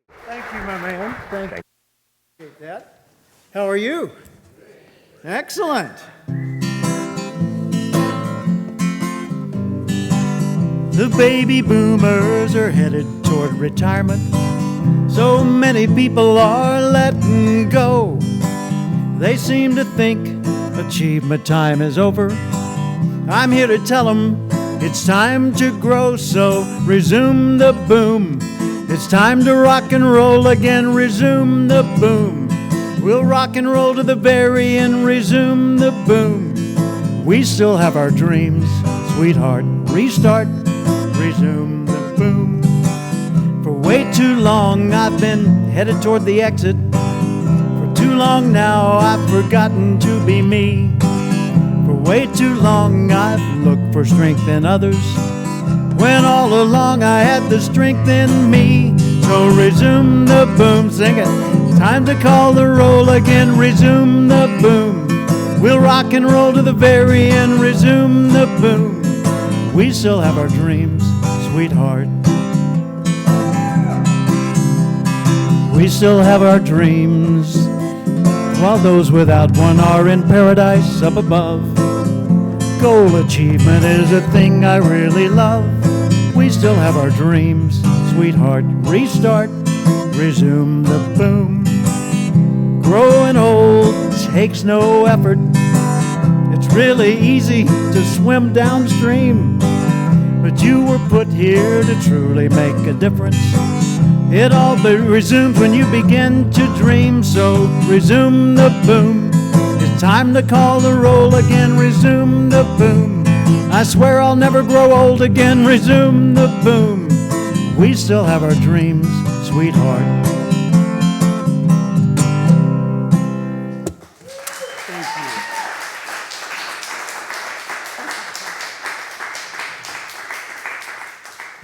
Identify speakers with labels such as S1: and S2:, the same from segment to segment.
S1: Thank you, my man. Thank you. Appreciate that. How are you? Excellent. The baby boomers are headed toward retirement. So many people are letting go. They seem to think achievement time is over. I'm here to tell them it's time to grow, so resume the boom. It's time to rock and roll again, resume the boom. We'll rock and roll to the very end, resume the boom. We still have our dreams, sweetheart, restart, resume the boom. For way too long I've been headed toward the exit. For too long now I've forgotten to be me. For way too long I've looked for strength in others, when all along I had the strength in me. So resume the boom, sing it. Time to call the roll again, resume the boom. We'll rock and roll to the very end, resume the boom. We still have our dreams, sweetheart. We still have our dreams, while those without one are in paradise up above. Goal achievement is a thing I really love. We still have our dreams, sweetheart. Restart, resume the boom. Growing old takes no effort. It's really easy to swim downstream, but you were put here to truly make a difference. It all resumes when you begin to dream, so resume the boom. It's time to call the roll again, resume the boom. I swear I'll never grow old again, resume the boom. We still have our dreams, sweetheart. Thank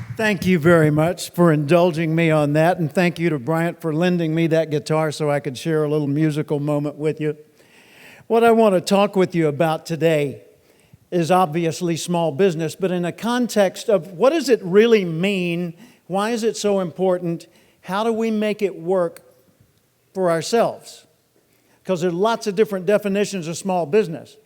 S1: you. Thank you very much for indulging me on that, and thank you to Bryant for lending me that guitar so I could share a little musical moment with you. What I want to talk with you about today is obviously small business, but in a context of what does it really mean? Why is it so important? How do we make it work for ourselves? Because there are lots of different definitions of small business.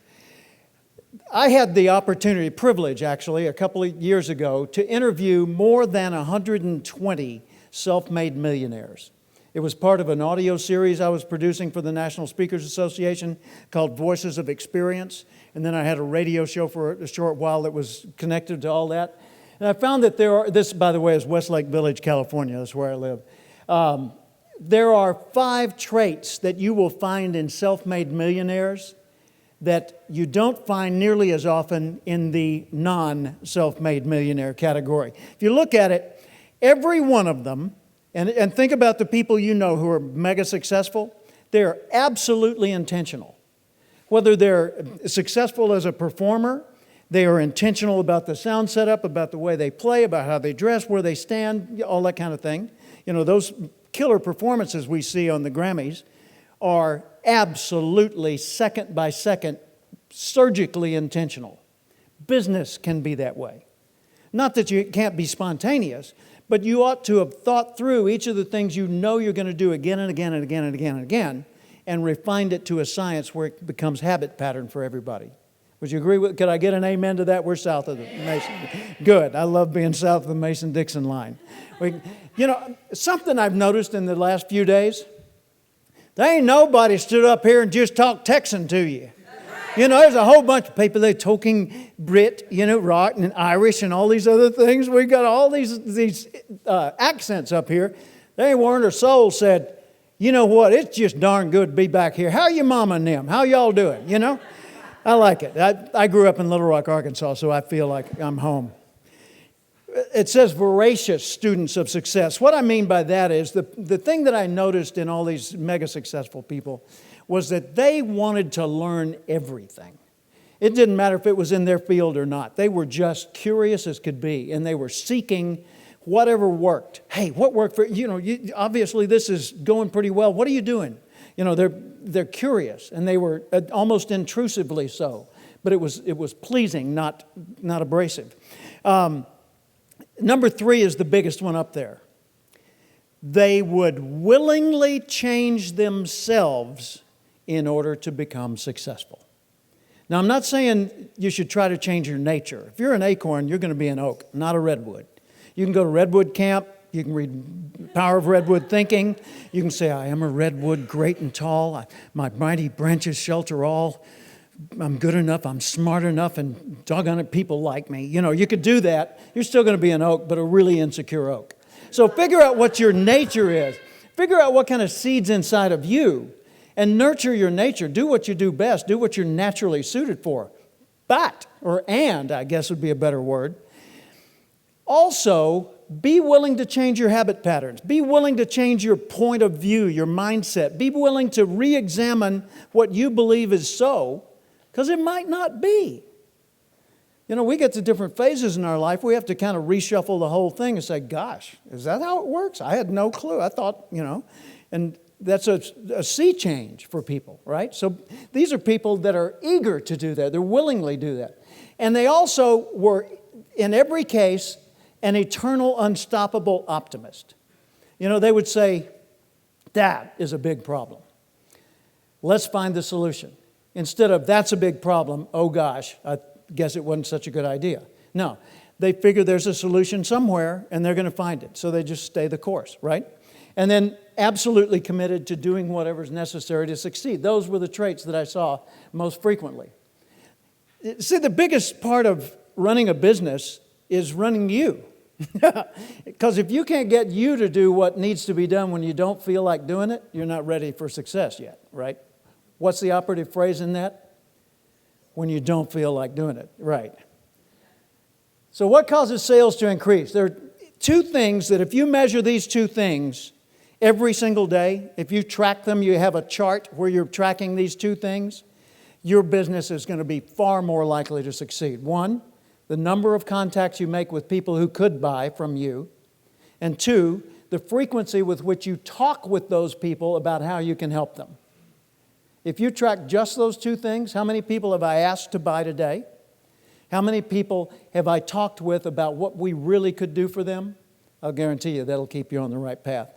S1: I had the opportunity, privilege actually, a couple of years ago to interview more than 120 self-made millionaires. It was part of an audio series I was producing for the National Speakers Association called Voices of Experience. And then I had a radio show for a short while that was connected to all that. And I found that this, by the way, is Westlake Village, California. That's where I live. There are 5 traits that you will find in self-made millionaires that you don't find nearly as often in the non-self-made millionaire category. If you look at it, every one of them, and think about the people you know who are mega successful, they're absolutely intentional. Whether they're successful as a performer, they are intentional about the sound setup, about the way they play, about how they dress, where they stand, all that kind of thing. You know, those killer performances we see on the Grammys are absolutely second by second, surgically intentional. Business can be that way. Not that you can't be spontaneous, but you ought to have thought through each of the things you know you're going to do again and again and again and again and again, and refined it to a science where it becomes habit pattern for everybody. Would you agree with, could I get an amen to that? We're south of the Mason. Good. I love being south of the Mason-Dixon line. You know, something I've noticed in the last few days, there ain't nobody stood up here and just talked Texan to you. You know, there's a whole bunch of people, they're talking Brit, you know, rock and Irish and all these other things. We got all these accents up here. There ain't one or soul said, you know what, it's just darn good to be back here. How are your mama and them? How y'all doing, you know? I like it. I grew up in Little Rock, Arkansas, so I feel like I'm home. It says voracious students of success. What I mean by that is the thing that I noticed in all these mega successful people was that they wanted to learn everything. It didn't matter if it was in their field or not. They were just curious as could be, and they were seeking whatever worked. Hey, what worked for you? Obviously this is going pretty well. What are you doing? You know, they're curious, and they were almost intrusively so. But it was pleasing, not abrasive. Number 3 is the biggest one up there. they would willingly change themselves in order to become successful. Now, I'm not saying you should try to change your nature. If you're an acorn, you're going to be an oak, not a redwood. You can go to redwood camp. You can read Power of Redwood Thinking. You can say, I am a redwood, great and tall. My mighty branches shelter all. I'm good enough. I'm smart enough. And doggone it, people like me. You know, you could do that. You're still going to be an oak, but a really insecure oak. So figure out what your nature is. Figure out what kind of seed's inside of you. And nurture your nature. Do what you do best. Do what you're naturally suited for. But, I guess would be a better word. Also, be willing to change your habit patterns. Be willing to change your point of view, your mindset. Be willing to re-examine what you believe is so, because it might not be. You know, we get to different phases in our life. We have to kind of reshuffle the whole thing and say, gosh, is that how it works? I had no clue. I thought, and that's a sea change for people, right? So these are people that are eager to do that. They willingly do that. And they also were, in every case, an eternal, unstoppable optimist. They would say, that is a big problem. Let's find the solution. Instead of, that's a big problem, oh gosh, I guess it wasn't such a good idea. No, they figure there's a solution somewhere and they're going to find it. So they just stay the course, right? And then absolutely committed to doing whatever's necessary to succeed. Those were the traits that I saw most frequently. See, the biggest part of running a business is running you. Because if you can't get you to do what needs to be done when you don't feel like doing it, you're not ready for success yet, right? What's the operative phrase in that? When you don't feel like doing it, right? So what causes sales to increase? There are two things that if you measure these two things every single day, if you track them, you have a chart where you're tracking these two things, your business is going to be far more likely to succeed. One, the number of contacts you make with people who could buy from you. And two, the frequency with which you talk with those people about how you can help them. If you track just those two things, how many people have I asked to buy today? How many people have I talked with about what we really could do for them? I'll guarantee you that'll keep you on the right path.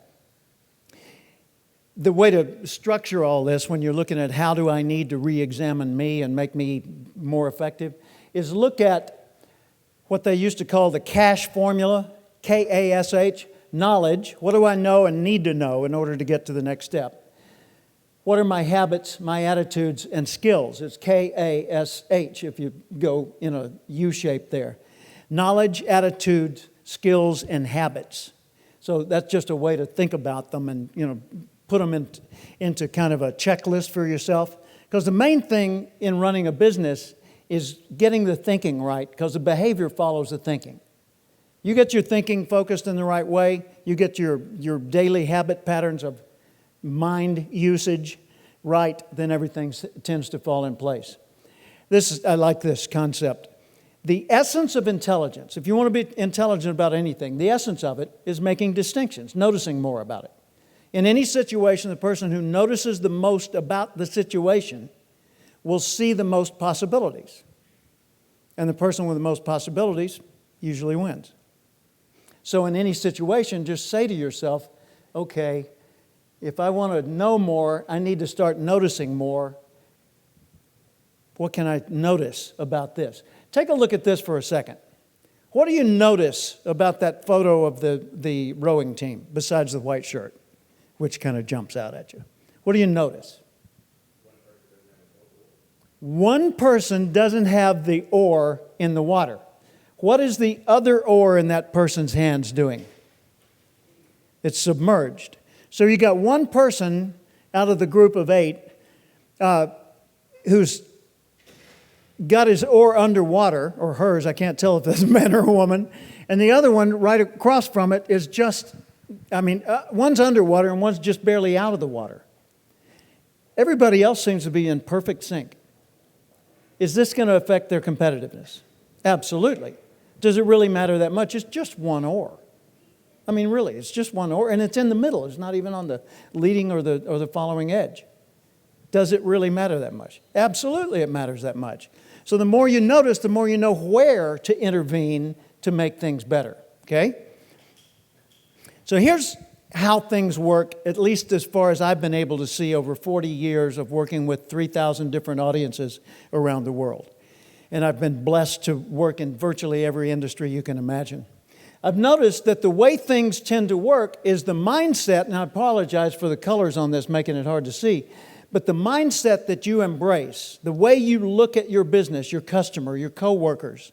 S1: The way to structure all this when you're looking at how do I need to re-examine me and make me more effective is look at what they used to call the CASH formula, K-A-S-H, knowledge. What do I know and need to know in order to get to the next step? What are my habits, my attitudes, and skills? It's K-A-S-H if you go in a U shape there. Knowledge, attitude, skills, and habits. So that's just a way to think about them and, put them into kind of a checklist for yourself. Because the main thing in running a business is getting the thinking right, because the behavior follows the thinking. You get your thinking focused in the right way, you get your daily habit patterns of mind usage right, then everything tends to fall in place. I like this concept. The essence of intelligence, if you want to be intelligent about anything, the essence of it is making distinctions, noticing more about it. In any situation, the person who notices the most about the situation will see the most possibilities. And the person with the most possibilities usually wins. So in any situation, just say to yourself, okay, if I want to know more, I need to start noticing more. What can I notice about this? Take a look at this for a second. What do you notice about that photo of the rowing team besides the white shirt, which kind of jumps out at you? What do you notice? One person doesn't have the oar in the water. What is the other oar in that person's hands doing? It's submerged. So you got one person out of the group of 8 who's got his oar underwater, or hers, I can't tell if it's a man or a woman, and the other one right across from it is just, one's underwater and one's just barely out of the water. Everybody else seems to be in perfect sync. Is this going to affect their competitiveness? Absolutely. Does it really matter that much? It's just one oar. Really, it's just one oar, and it's in the middle. It's not even on the leading or the following edge. Does it really matter that much? Absolutely, it matters that much. So the more you notice, the more you know where to intervene to make things better, okay? So here's how things work, at least as far as I've been able to see over 40 years of working with 3,000 different audiences around the world. And I've been blessed to work in virtually every industry you can imagine. I've noticed that the way things tend to work is the mindset, and I apologize for the colors on this making it hard to see, but the mindset that you embrace, the way you look at your business, your customer, your coworkers,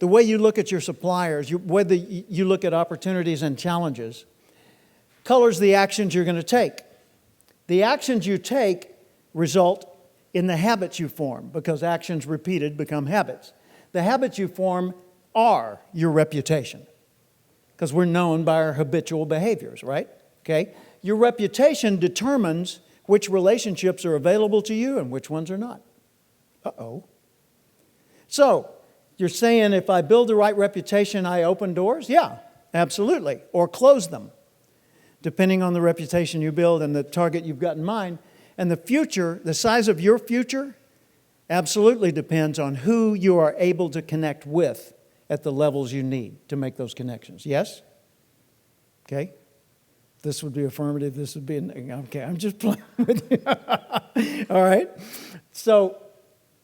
S1: the way you look at your suppliers, whether you look at opportunities and challenges, colors the actions you're going to take. The actions you take result in the habits you form, because actions repeated become habits. The habits you form are your reputation, because we're known by our habitual behaviors, right? Okay? Your reputation determines which relationships are available to you and which ones are not. Uh-oh. So, you're saying if I build the right reputation, I open doors? Yeah, absolutely. Or close them, depending on the reputation you build and the target you've got in mind. And the future, the size of your future, absolutely depends on who you are able to connect with at the levels you need to make those connections. Yes? Okay? This would be affirmative. This would be okay. I'm just playing with you. All right? So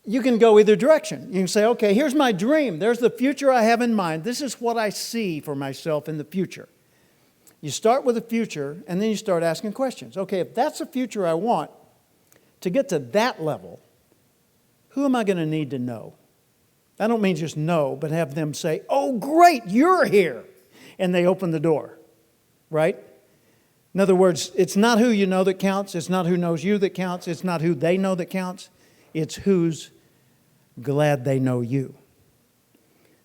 S1: you can go either direction. You can say, okay, here's my dream. There's the future I have in mind. This is what I see for myself in the future. You start with the future, and then you start asking questions. Okay, if that's the future I want, to get to that level, who am I going to need to know? I don't mean just know, but have them say, oh, great, you're here. And they open the door, right? In other words, it's not who you know that counts. It's not who knows you that counts. It's not who they know that counts. It's who's glad they know you.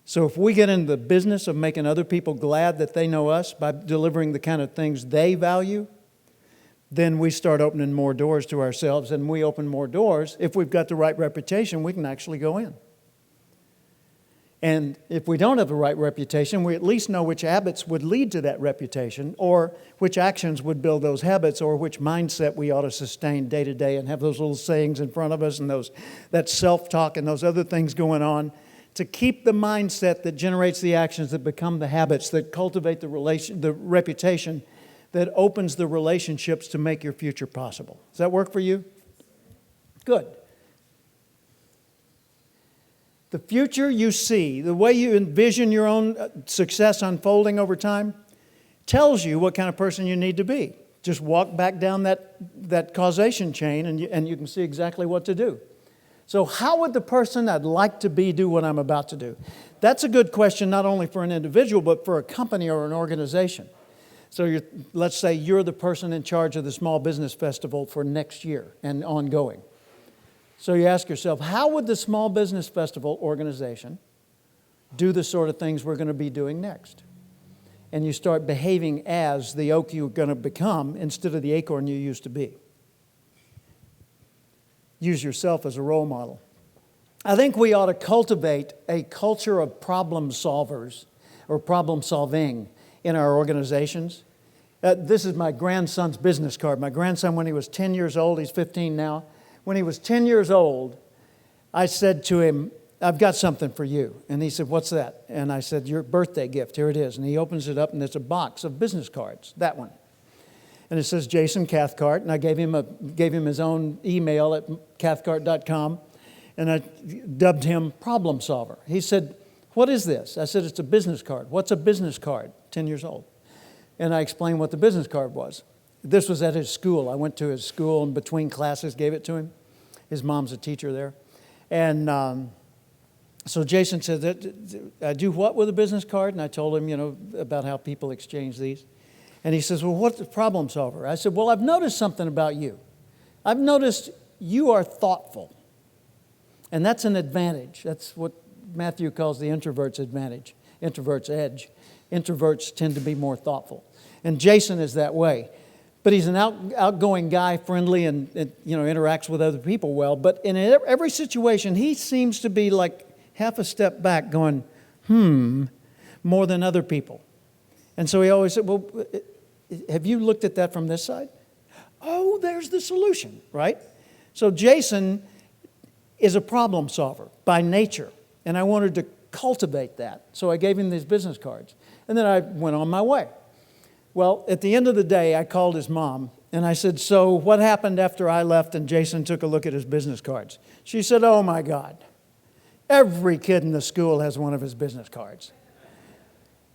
S1: So if we get into the business of making other people glad that they know us by delivering the kind of things they value, then we start opening more doors to ourselves. And we open more doors. If we've got the right reputation, we can actually go in. And if we don't have the right reputation, we at least know which habits would lead to that reputation, or which actions would build those habits, or which mindset we ought to sustain day to day and have those little sayings in front of us and that self-talk and those other things going on to keep the mindset that generates the actions that become the habits, that cultivate the reputation, that opens the relationships to make your future possible. Does that work for you? Good. The future you see, the way you envision your own success unfolding over time, tells you what kind of person you need to be. Just walk back down that causation chain and you can see exactly what to do. So how would the person I'd like to be do what I'm about to do? That's a good question not only for an individual, but for a company or an organization. So let's say you're the person in charge of the Small Business Festival for next year and ongoing. So you ask yourself, how would the Small Business Festival organization do the sort of things we're going to be doing next? And you start behaving as the oak you're going to become instead of the acorn you used to be. Use yourself as a role model. I think we ought to cultivate a culture of problem solvers or problem solving in our organizations. This is my grandson's business card. My grandson, when he was 10 years old, he's 15 now. When he was 10 years old, I said to him, I've got something for you. And he said, what's that? And I said, your birthday gift, here it is. And he opens it up and it's a box of business cards, that one. And it says Jason Cathcart, and I gave him his own email at cathcart.com, and I dubbed him Problem Solver. He said, what is this? I said, it's a business card. What's a business card? 10 years old. And I explained what the business card was. This was at his school. I went to his school and between classes gave it to him. His mom's a teacher there. And so Jason said, I do what with a business card? And I told him, about how people exchange these. And he says, well, what's the problem solver? I said, well, I've noticed something about you. I've noticed you are thoughtful. And that's an advantage. That's what Matthew calls the introvert's advantage, introvert's edge. Introverts tend to be more thoughtful. And Jason is that way. But he's an outgoing guy, friendly, and interacts with other people well. But in every situation, he seems to be like half a step back going, more than other people. And so he always said, well, have you looked at that from this side? Oh, there's the solution, right? So Jason is a problem solver by nature. And I wanted to cultivate that. So I gave him these business cards. And then I went on my way. Well, at the end of the day, I called his mom, and I said, so what happened after I left and Jason took a look at his business cards? She said, oh my God, every kid in the school has one of his business cards.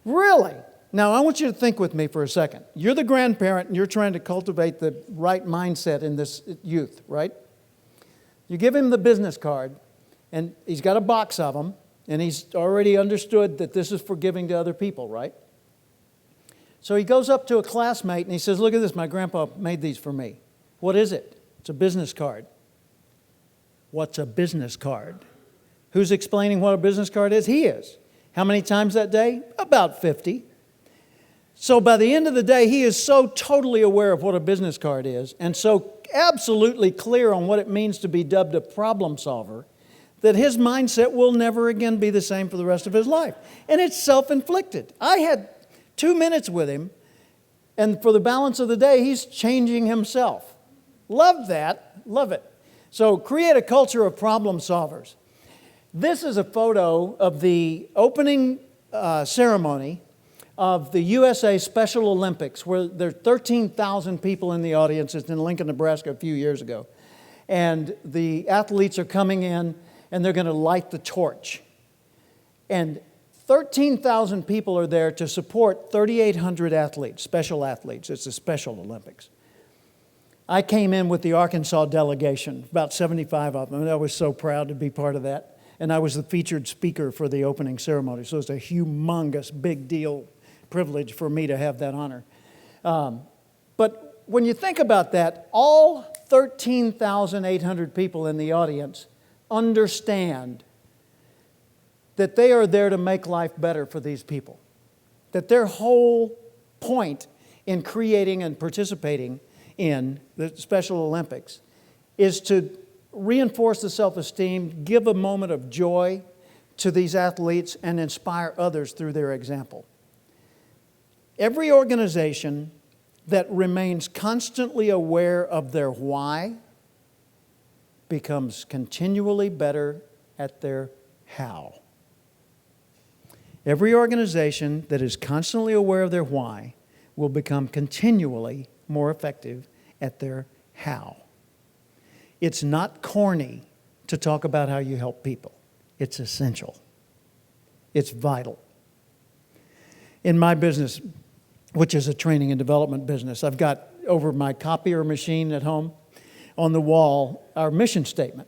S1: Really? Now, I want you to think with me for a second. You're the grandparent, and you're trying to cultivate the right mindset in this youth, right? You give him the business card, and he's got a box of them, and he's already understood that this is for giving to other people, right? So he goes up to a classmate, and he says, look at this, my grandpa made these for me. What is it? It's a business card. What's a business card? Who's explaining what a business card is? He is. How many times that day? About 50. So by the end of the day, he is so totally aware of what a business card is and so absolutely clear on what it means to be dubbed a problem solver that his mindset will never again be the same for the rest of his life. And it's self-inflicted. I had 2 minutes with him, and for the balance of the day, he's changing himself. Love that. Love it. So create a culture of problem solvers. This is a photo of the opening ceremony of the USA Special Olympics, where there are 13,000 people in the audience. It's in Lincoln, Nebraska a few years ago. And the athletes are coming in, and they're going to light the torch. And 13,000 people are there to support 3,800 athletes, special athletes. It's the Special Olympics. I came in with the Arkansas delegation, about 75 of them, and I was so proud to be part of that. And I was the featured speaker for the opening ceremony, so it's a humongous, big deal privilege for me to have that honor. But when you think about that, all 13,800 people in the audience understand that they are there to make life better for these people. That their whole point in creating and participating in the Special Olympics is to reinforce the self-esteem, give a moment of joy to these athletes, and inspire others through their example. Every organization that remains constantly aware of their why becomes continually better at their how. Every organization that is constantly aware of their why will become continually more effective at their how. It's not corny to talk about how you help people. It's essential. It's vital. In my business, which is a training and development business, I've got over my copier machine at home on the wall our mission statement.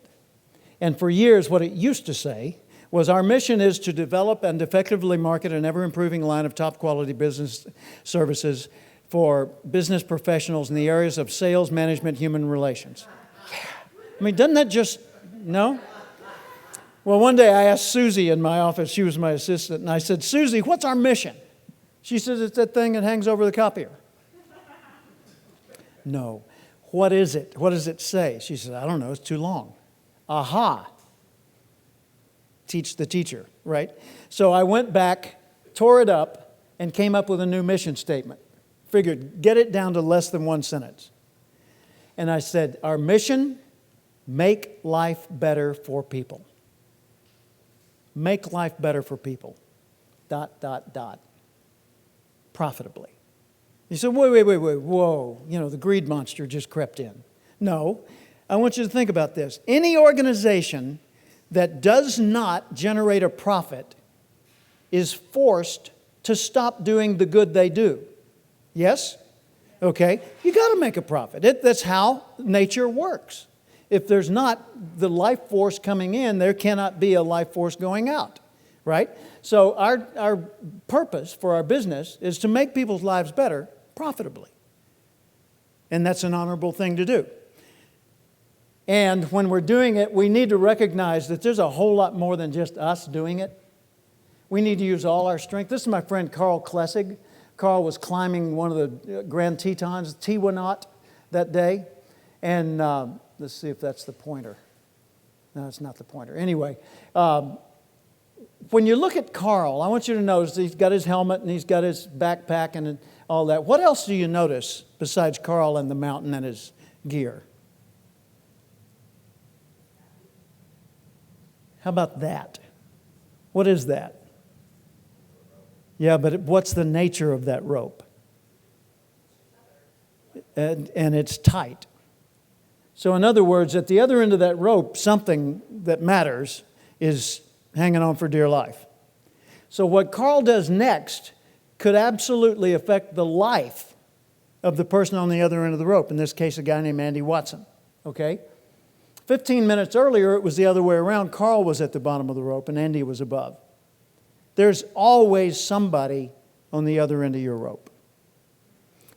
S1: And for years, what it used to say was our mission is to develop and effectively market an ever-improving line of top-quality business services for business professionals in the areas of sales, management, human relations. Yeah. I mean, doesn't that just, no? Well, one day I asked Susie in my office, she was my assistant, and I said, Susie, what's our mission? She says, it's that thing that hangs over the copier. No. What is it? What does it say? She said, I don't know, it's too long. Aha. Teach the teacher, right? So I went back, tore it up, and came up with a new mission statement. Figured, get it down to less than one sentence. And I said, our mission, make life better for people. Make life better for people. ... Profitably. You said, wait, whoa. You know, the greed monster just crept in. No, I want you to think about this. Any organization that does not generate a profit is forced to stop doing the good they do. Yes? Okay. You got to make a profit. That's how nature works. If there's not the life force coming in, there cannot be a life force going out. Right? So our purpose for our business is to make people's lives better profitably. And that's an honorable thing to do. And when we're doing it, we need to recognize that there's a whole lot more than just us doing it. We need to use all our strength. This is my friend Carl Klessig. Carl was climbing one of the Grand Tetons, Tiwanaut, that day. And let's see if that's the pointer. No, it's not the pointer. Anyway, when you look at Carl, I want you to notice he's got his helmet and he's got his backpack and all that. What else do you notice besides Carl and the mountain and his gear? How about that? What is that? Yeah, but what's the nature of that rope? and it's tight. So in other words, at the other end of that rope, something that matters is hanging on for dear life. So what Carl does next could absolutely affect the life of the person on the other end of the rope, in this case, a guy named Andy Watson, okay? 15 minutes earlier, it was the other way around. Carl was at the bottom of the rope and Andy was above. There's always somebody on the other end of your rope.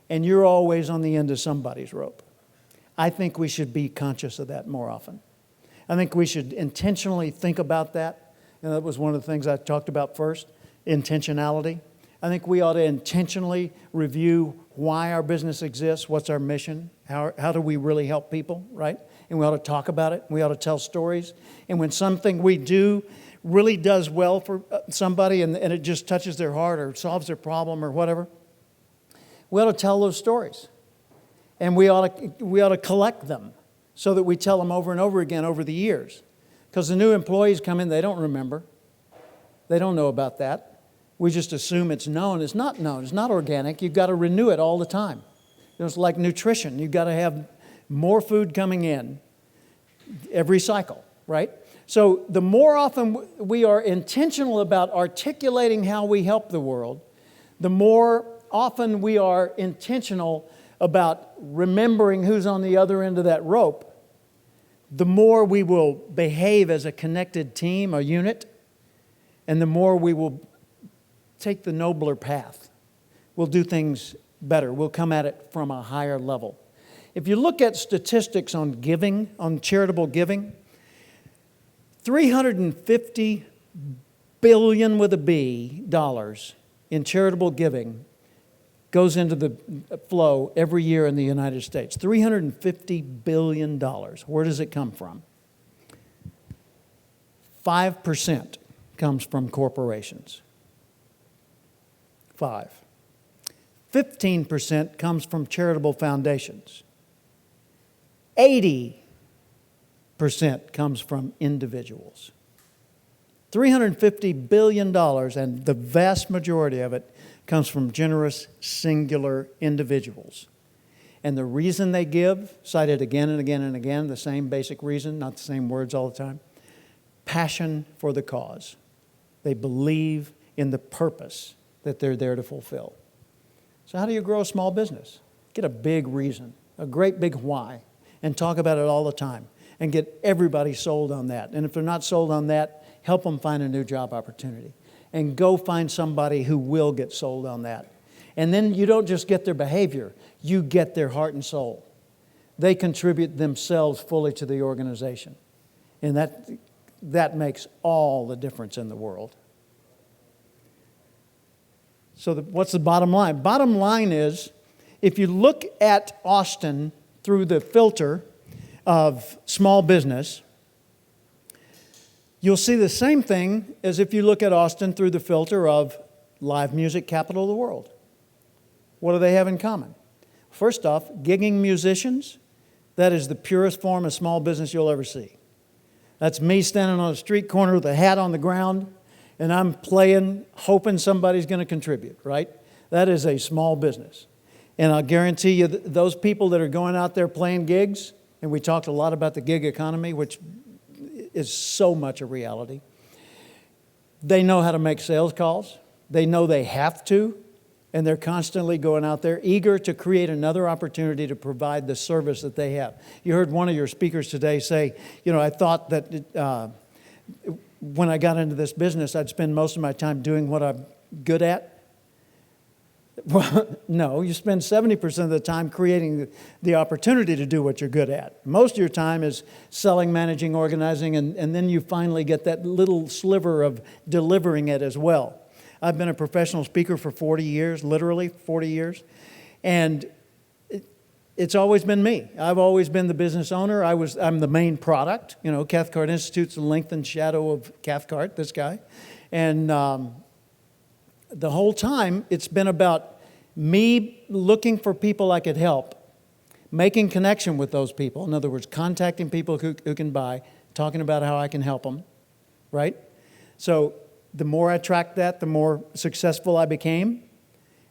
S1: And you're always on the end of somebody's rope. I think we should be conscious of that more often. I think we should intentionally think about that. And that was one of the things I talked about first, intentionality. I think we ought to intentionally review why our business exists, what's our mission, how do we really help people, right? And we ought to talk about it. We ought to tell stories. And when something we do really does well for somebody and it just touches their heart or solves their problem or whatever, we ought to tell those stories. And we ought to collect them so that we tell them over and over again over the years. Because the new employees come in, they don't remember. They don't know about that. We just assume it's known. It's not known. It's not organic. You've got to renew it all the time. It's like nutrition. You've got to have more food coming in every cycle, right? So the more often we are intentional about articulating how we help the world, the more often we are intentional about remembering who's on the other end of that rope, the more we will behave as a connected team, a unit, and the more we will take the nobler path. We'll do things better. We'll come at it from a higher level. If you look at statistics on giving, on charitable giving, $350 billion with a B dollars in charitable giving goes into the flow every year in the United States. $350 billion. Where does it come from? 5% comes from corporations. 15% comes from charitable foundations. 80% comes from individuals. $350 billion, and the vast majority of it comes from generous, singular individuals. And the reason they give, cited again and again and again, the same basic reason, not the same words all the time, passion for the cause. They believe in the purpose that they're there to fulfill. So how do you grow a small business? Get a big reason, a great big why, and talk about it all the time, and get everybody sold on that. And if they're not sold on that, help them find a new job opportunity. And go find somebody who will get sold on that. And then you don't just get their behavior, you get their heart and soul. They contribute themselves fully to the organization. And that makes all the difference in the world. So what's the bottom line? Bottom line is, if you look at Austin through the filter of small business, you'll see the same thing as if you look at Austin through the filter of live music capital of the world. What do they have in common? First off, gigging musicians, that is the purest form of small business you'll ever see. That's me standing on a street corner with a hat on the ground, and I'm playing, hoping somebody's going to contribute, right? That is a small business. And I'll guarantee you those people that are going out there playing gigs, and we talked a lot about the gig economy, which is so much a reality. They know how to make sales calls. They know they have to, and they're constantly going out there eager to create another opportunity to provide the service that they have. You heard one of your speakers today say, I thought that when I got into this business, I'd spend most of my time doing what I'm good at. Well, no, you spend 70% of the time creating the opportunity to do what you're good at. Most of your time is selling, managing, organizing, and then you finally get that little sliver of delivering it as well. I've been a professional speaker for 40 years, literally 40 years, and it's always been me. I've always been the business owner. I'm the main product. Cathcart Institute's the lengthened shadow of Cathcart, this guy. And the whole time, it's been about me looking for people I could help, making connection with those people. In other words, contacting people who can buy, talking about how I can help them, right? So the more I tracked that, the more successful I became.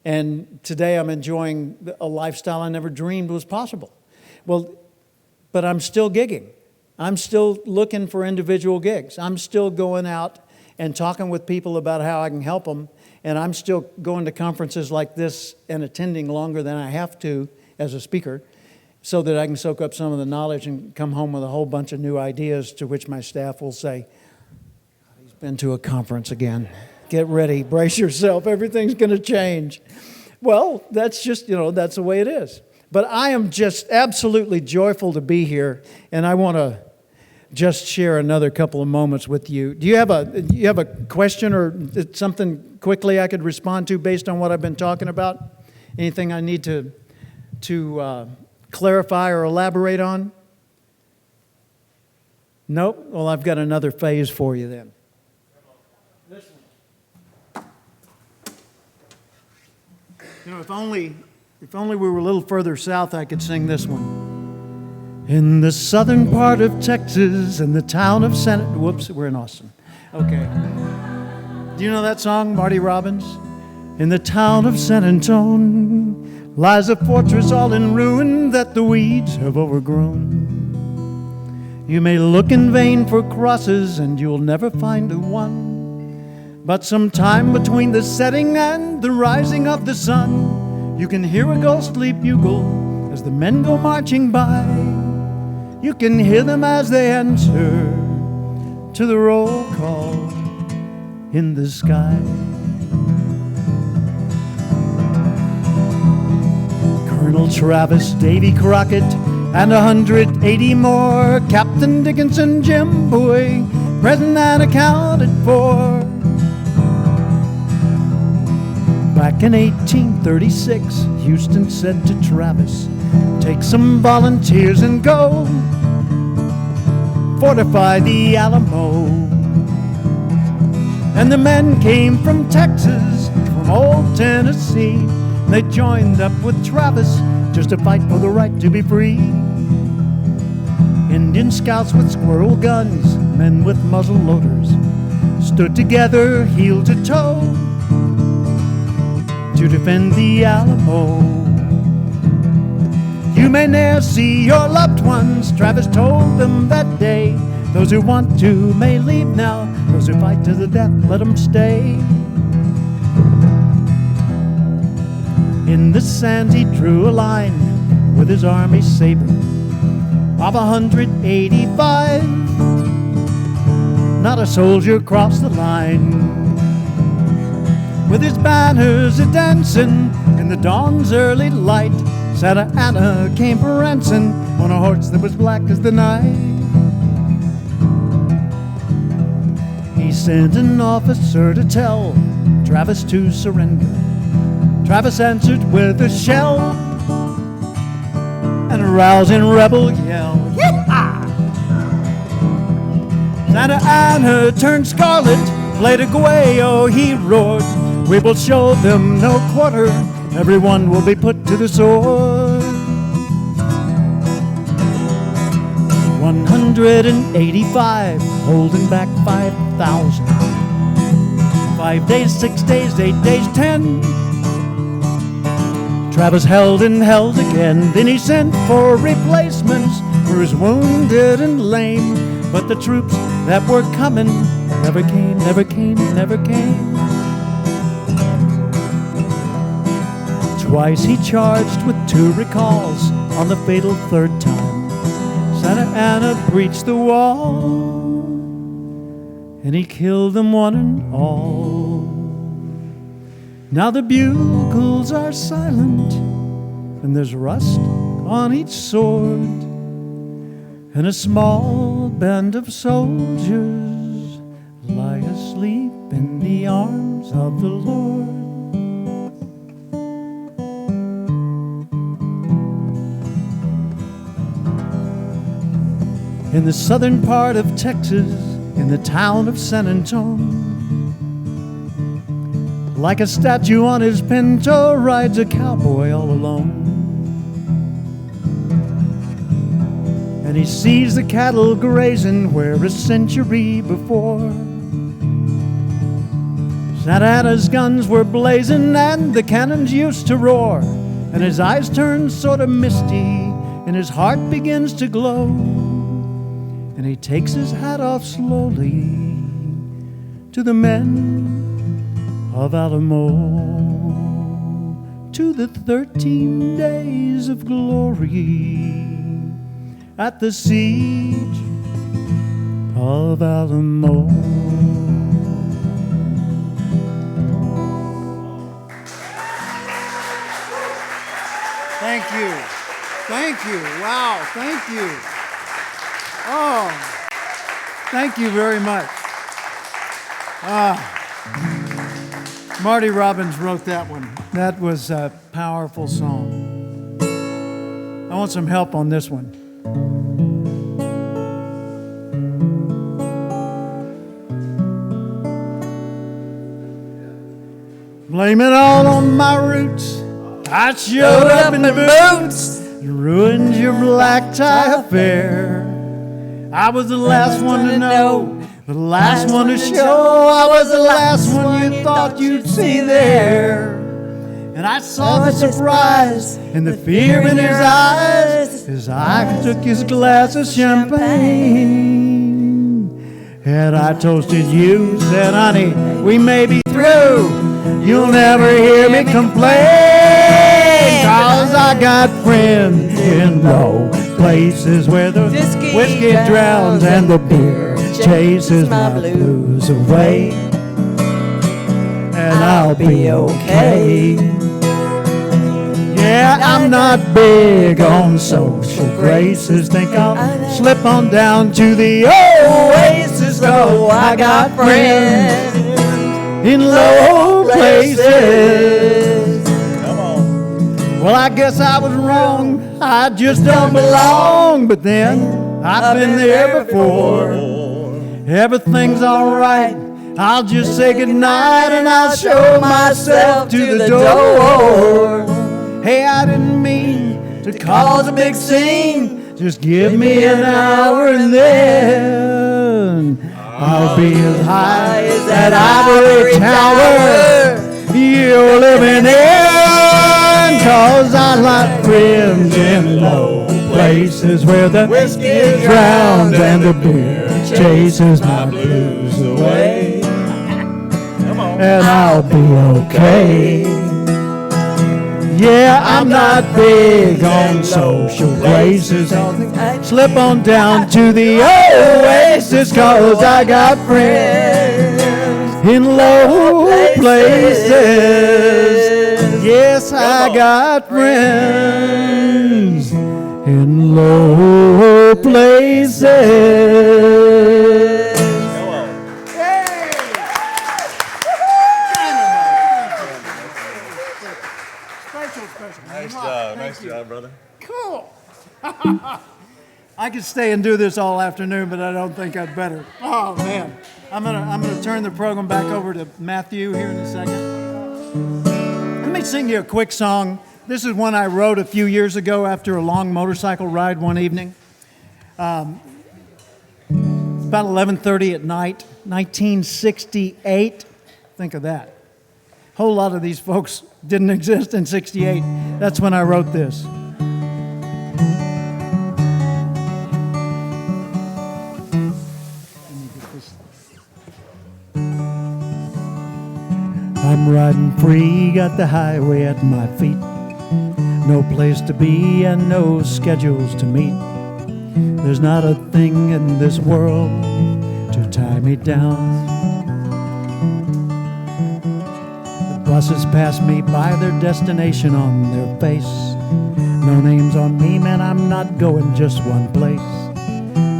S1: And today I'm enjoying a lifestyle I never dreamed was possible. Well, but I'm still gigging. I'm still looking for individual gigs. I'm still going out and talking with people about how I can help them. And I'm still going to conferences like this and attending longer than I have to as a speaker so that I can soak up some of the knowledge and come home with a whole bunch of new ideas, to which my staff will say, he's been to a conference again. Get ready, brace yourself, everything's going to change. Well, that's just, that's the way it is. But I am just absolutely joyful to be here, and I want to just share another couple of moments with you. Do you have a question or something quickly I could respond to based on what I've been talking about? Anything I need to clarify or elaborate on? Nope? Well, I've got another phase for you then. This one. If only we were a little further south, I could sing this one. In the southern part of Texas, in the town of we're in Austin. Okay. Do you know that song, Marty Robbins? In the town of San Antonio lies a fortress all in ruin that the weeds have overgrown. You may look in vain for crosses and you'll never find a one. But sometime between the setting and the rising of the sun, you can hear a ghostly bugle as the men go marching by. You can hear them as they answer to the roll call in the sky. Colonel Travis, Davy Crockett, and 180 more, Captain Dickinson, Jim Bowie, present and accounted for. Back in 1836, Houston said to Travis, take some volunteers and go fortify the Alamo. And the men came from Texas, from old Tennessee. They joined up with Travis just to fight for the right to be free. Indian scouts with squirrel guns, men with muzzle loaders, stood together heel to toe to defend the Alamo. You may ne'er see your loved ones, Travis told them that day. Those who want to may leave now, those who fight to the death, let them stay. In the sand he drew a line with his army saber of 185. Not a soldier crossed the line. With his banners a-dancing in the dawn's early light, Santa Anna came for ransom on a horse that was black as the night. He sent an officer to tell Travis to surrender. Travis answered with a shell and a rousing rebel yell. Yee-haw! Santa Anna turned scarlet, played a guayo, he roared. We will show them no quarter, everyone will be put to the sword. 185, holding back 5,000. 5 days, 6 days, 8 days, 10. Travis held and held again. Then he sent for replacements for his wounded and lame. But the troops that were coming never came, never came, never came. Twice he charged with 2 recalls. On the fatal 3rd time, Santa Anna breached the wall, and he killed them one and all. Now the bugles are silent, and there's rust on each sword, and a small band of soldiers lie asleep in the arms of the Lord. In the southern part of Texas, in the town of San Antonio, like a statue on his pinto rides a cowboy all alone. And he sees the cattle grazing where a century before Santa Anna's guns were blazing and the cannons used to roar, and his eyes turned sort of misty and his heart begins to glow, and he takes his hat off slowly to the men of Alamo, to the 13 days of glory at the siege of Alamo. Thank you. Thank you. Wow. Thank you. Oh, thank you very much. Marty Robbins wrote that one. That was a powerful song. I want some help on this one. Blame it all on my roots. I showed up in boots. You ruined your black tie affair. I was the last one to know, the last one to show. I was the last one you thought you'd see there. And I saw the surprise and the fear in his eyes as I took his glass of champagne. And I toasted you, said, honey, we may be through. You'll never hear me complain, 'cause I got friends in low places where the whiskey drowns and the beer chases my blues away. And I'll be okay. Yeah, I'm not big on social graces. Think I'll slip on down to the Oasis. Oh, I got friends in low places. Come on. Well, I guess I was wrong. I just don't belong. But then I've been there before. Everything's all right. I'll just say goodnight and I'll show myself to the door. Hey, I didn't mean to cause a big scene. Just give me an hour and then I'll be as high as that ivory tower you're living in. 'Cause I like friends in low places where the whiskey drowns and the beer chases my blues away. And I'll be okay. Yeah, I'm not big on social graces. Slip on down to the Oasis, 'cause I got friends in low places. Yes, I got friends in low places.
S2: Nice job, brother.
S1: Cool. I could stay and do this all afternoon, but I don't think I'd better. Oh man, I'm gonna turn the program back over to Matthew here in a second. Let me sing you a quick song. This is one I wrote a few years ago after a long motorcycle ride one evening. About 11:30 at night, 1968. Think of that. A whole lot of these folks didn't exist in 68. That's when I wrote this. I'm riding free, got the highway at my feet. No place to be and no schedules to meet. There's not a thing in this world to tie me down. Buses pass me by, their destination on their face. No names on me, man, I'm not going just one place.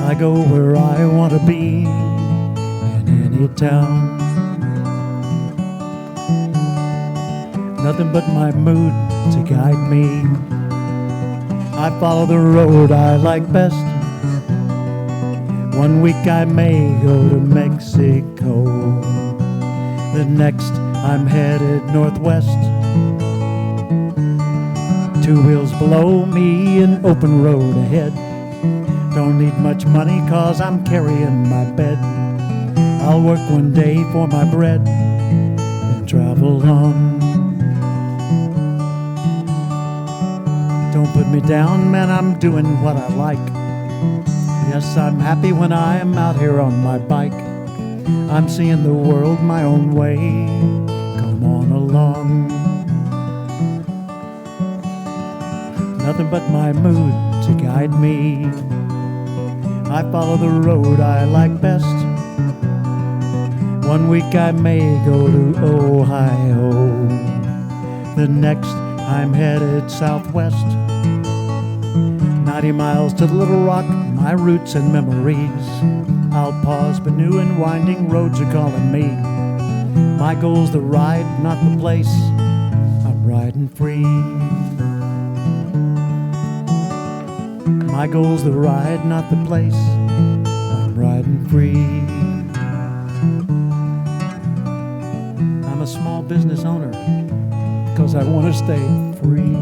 S1: I go where I want to be, in any town. Nothing but my mood to guide me. I follow the road I like best. One week I may go to Mexico. The next I'm headed northwest. Two wheels below me, an open road ahead. Don't need much money 'cause I'm carrying my bed. I'll work one day for my bread travel on. Don't put me down, man, I'm doing what I like. Yes, I'm happy when I am out here on my bike. I'm seeing the world my own way. Come on along. Nothing but my mood to guide me. I follow the road I like best. One week I may go to Ohio. The next I'm headed southwest. 90 miles to Little Rock, my roots and memories. I'll pause, but new and winding roads are calling me. My goal's the ride, not the place. I'm riding free. My goal's the ride, not the place. I'm riding free. I'm a small business owner because I want to stay free.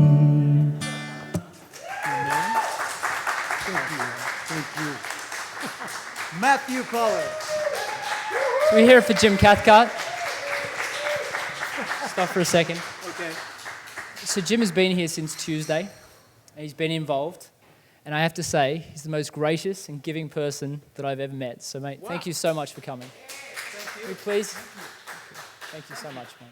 S1: Thank you. Matthew Pollard.
S2: Can we hear it for Jim Cathcart? Stop for a second.
S1: Okay.
S2: So Jim has been here since Tuesday, and he's been involved. And I have to say, he's the most gracious and giving person that I've ever met. So, mate, Thank you so much for coming.
S1: Thank you.
S2: Will you please? Thank you so much, mate.